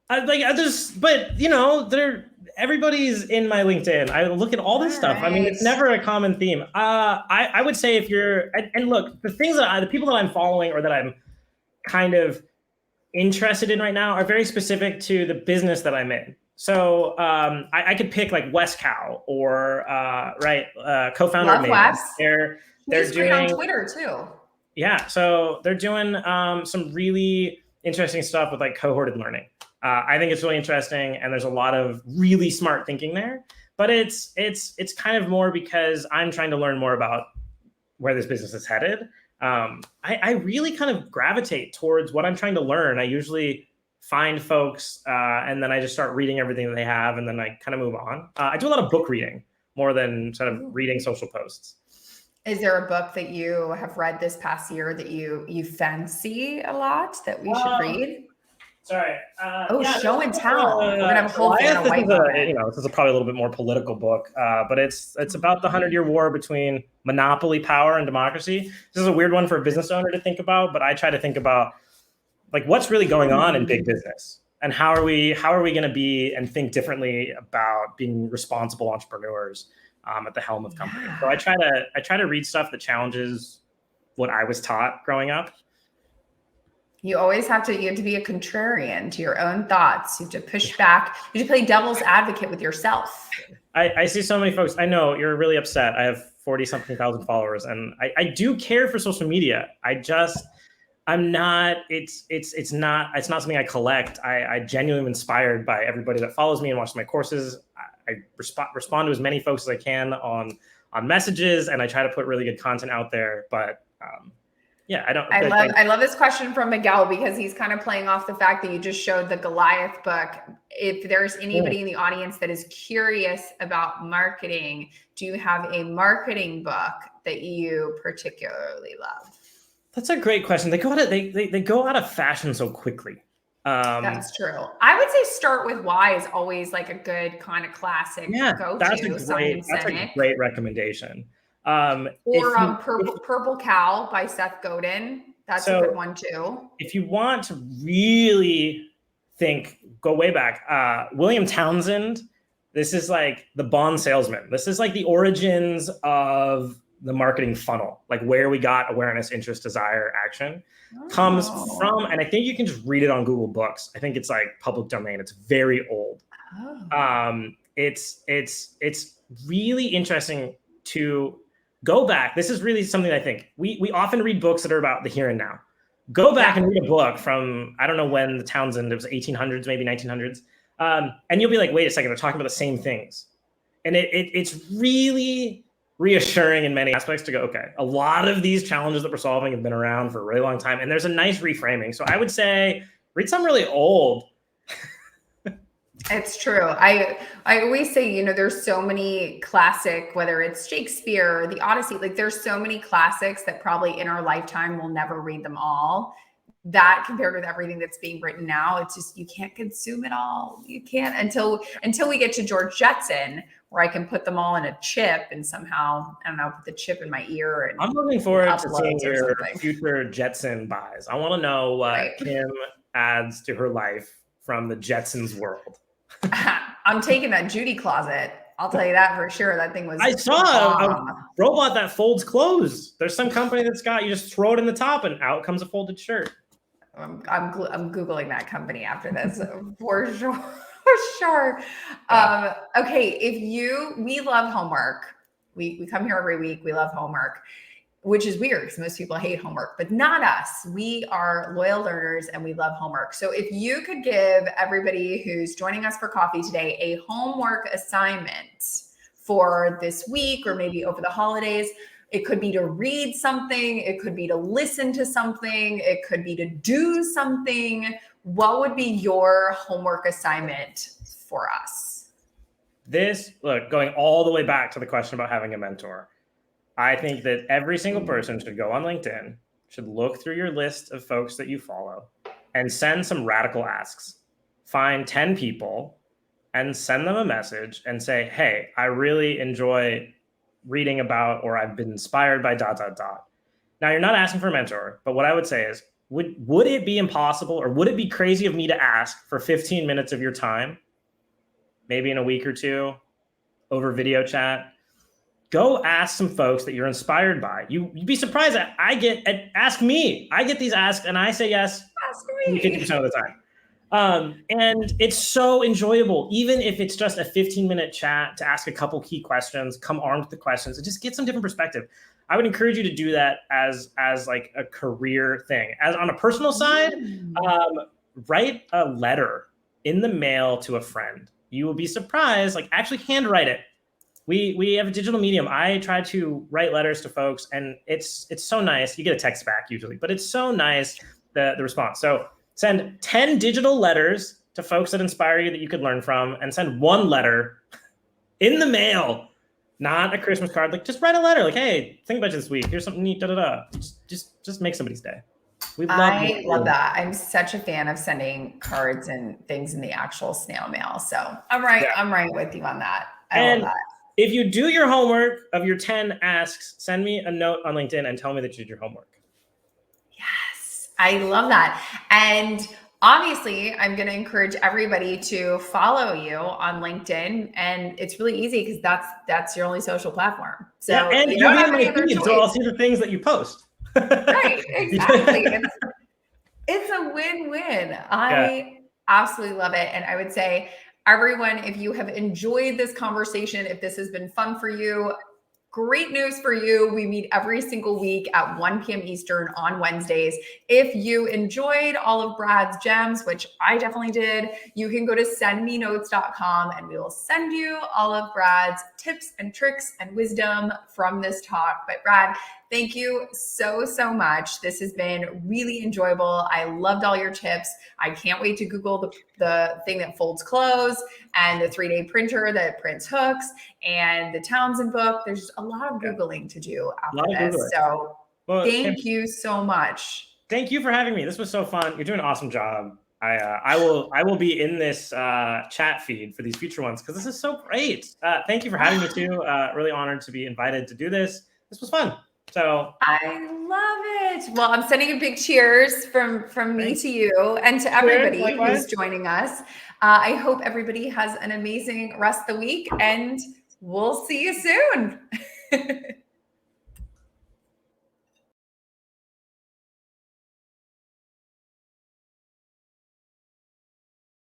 S2: But everybody's in my LinkedIn. I look at all this stuff.
S1: Right.
S2: I mean, it's never a common theme. I would say if you're, and look, the people that I'm following or that I'm kind of interested in right now are very specific to the business that I'm in. So I could pick like Wes Cow or co-founder of Maven. They're
S1: doing on Twitter too.
S2: Yeah, so they're doing some really interesting stuff with like cohorted learning. I think it's really interesting, and there's a lot of really smart thinking there. But it's kind of more because I'm trying to learn more about where this business is headed. I really kind of gravitate towards what I'm trying to learn. I usually find folks and then I just start reading everything that they have, and then I kind of move on. I do a lot of book reading more than sort of reading social posts.
S1: Is there a book that you have read this past year that you fancy a lot that we should read?
S2: Sorry.
S1: Show and tell. We're gonna have a whole thing on a whiteboard.
S2: This is probably a little bit more political book, but it's about the 100-year war between monopoly power and democracy. This is a weird one for a business owner to think about, but I try to think about like what's really going on in big business, and how are we going to be and think differently about being responsible entrepreneurs at the helm of companies. So I try to read stuff that challenges what I was taught growing up.
S1: You have to be a contrarian to your own thoughts. You have to push back. You have to play devil's advocate with yourself.
S2: I see so many folks. I know you're really upset. I have 40-something thousand followers, and I do care for social media. I'm not. It's not something I collect. I genuinely am inspired by everybody that follows me and watches my courses. I respond to as many folks as I can on messages, and I try to put really good content out there. But I love this question from Miguel, because he's kind of playing off the fact that you just showed the Goliath book. If there's anybody in the audience that is curious about marketing, do you have a marketing book that you particularly love? That's a great question. They go out of fashion so quickly.
S1: That's true. I would say Start With Why is always like a good kind of classic go-to.
S2: That's a great recommendation.
S1: Purple Cow by Seth Godin. That's a good one too. If you want to really go way back. William Townsend, this is like the Bond salesman. This is like the origins of the marketing funnel, like where we got awareness, interest, desire, action comes from. And I think you can just read it on Google Books. I think it's like public domain. It's very old. It's really interesting to go back. This is really something I think we often read books that are about the here and now. Go back and read a book from, I don't know when the Townsend, it was 1800s, maybe 1900s. And you'll be like, wait a second, they're talking about the same things. And it's really reassuring in many aspects to go, okay, a lot of these challenges that we're solving have been around for a really long time. And there's a nice reframing. So I would say read something really old. It's true. I always say, there's so many classic, whether it's Shakespeare or the Odyssey, like there's so many classics that probably in our lifetime we'll never read them all. That compared with everything that's being written now, it's just, you can't consume it all. You can't until we get to George Jetson, where I can put them all in a chip and somehow, I don't know, put the chip in my ear. And
S2: I'm looking forward to seeing your future Jetson buys. I want to know what Kim adds to her life from the Jetsons world.
S1: I'm taking that Judy closet. I'll tell you that for sure. That thing was.
S2: I saw a robot that folds clothes. There's some company that's got, you just throw it in the top and out comes a folded shirt.
S1: I'm Googling that company after this for sure. For sure. Okay. We love homework. We come here every week. We love homework, which is weird because most people hate homework, but not us. We are loyal learners and we love homework. So if you could give everybody who's joining us for coffee today a homework assignment for this week or maybe over the holidays, it could be to read something, it could be to listen to something, it could be to do something. What would be your homework assignment for us?
S2: look, going all the way back to the question about having a mentor, I think that every single person should go on LinkedIn, should look through your list of folks that you follow and send some radical asks. Find 10 people and send them a message and say, hey, I really enjoy reading about, or I've been inspired by ... Now, you're not asking for a mentor, but what I would say is, would it be impossible, or would it be crazy of me to ask for 15 minutes of your time, maybe in a week or two, over video chat? Go ask some folks that you're inspired by. You'd be surprised that ask me. I get these asks and I say yes
S1: Ask me.
S2: 50% of the time. And it's so enjoyable, even if it's just a 15-minute chat to ask a couple key questions, come armed with the questions, and just get some different perspective. I would encourage you to do that as like a career thing. As on a personal side, write a letter in the mail to a friend. You will be surprised, like actually handwrite it. We have a digital medium. I try to write letters to folks, and it's so nice. You get a text back usually, but it's so nice, the response. So send 10 digital letters to folks that inspire you that you could learn from, and send one letter in the mail, not a Christmas card. Like, just write a letter. Like, hey, think about you this week. Here's something neat. Just make somebody's day.
S1: I love that. I'm such a fan of sending cards and things in the actual snail mail. So I'm right with you on that. I love that.
S2: If you do your homework of your 10 asks, send me a note on LinkedIn and tell me that you did your homework.
S1: Yes, I love that. And obviously, I'm going to encourage everybody to follow you on LinkedIn. And it's really easy because that's your only social platform. So
S2: yeah, and you'll be in my feed, so I'll see the things that you post.
S1: Right, exactly. It's a win-win. I absolutely love it. And I would say, everyone, if you have enjoyed this conversation, if this has been fun for you, great news for you. We meet every single week at 1 p.m. Eastern on Wednesdays. If you enjoyed all of Brad's gems, which I definitely did, you can go to sendmenotes.com and we will send you all of Brad's tips and tricks and wisdom from this talk. But Brad, thank you so much. This has been really enjoyable. I loved all your tips. I can't wait to Google the thing that folds clothes and the 3-day printer that prints hooks and the Townsend book. There's a lot of Googling to do after this. So thank you so much.
S2: Thank you for having me. This was so fun. You're doing an awesome job. I will be in this chat feed for these future ones because this is so great. Thank you for having me too. Really honored to be invited to do this. This was fun. So
S1: I love it. Well, I'm sending a big cheers from me to you and to everybody who's joining us. I hope everybody has an amazing rest of the week, and we'll see you soon.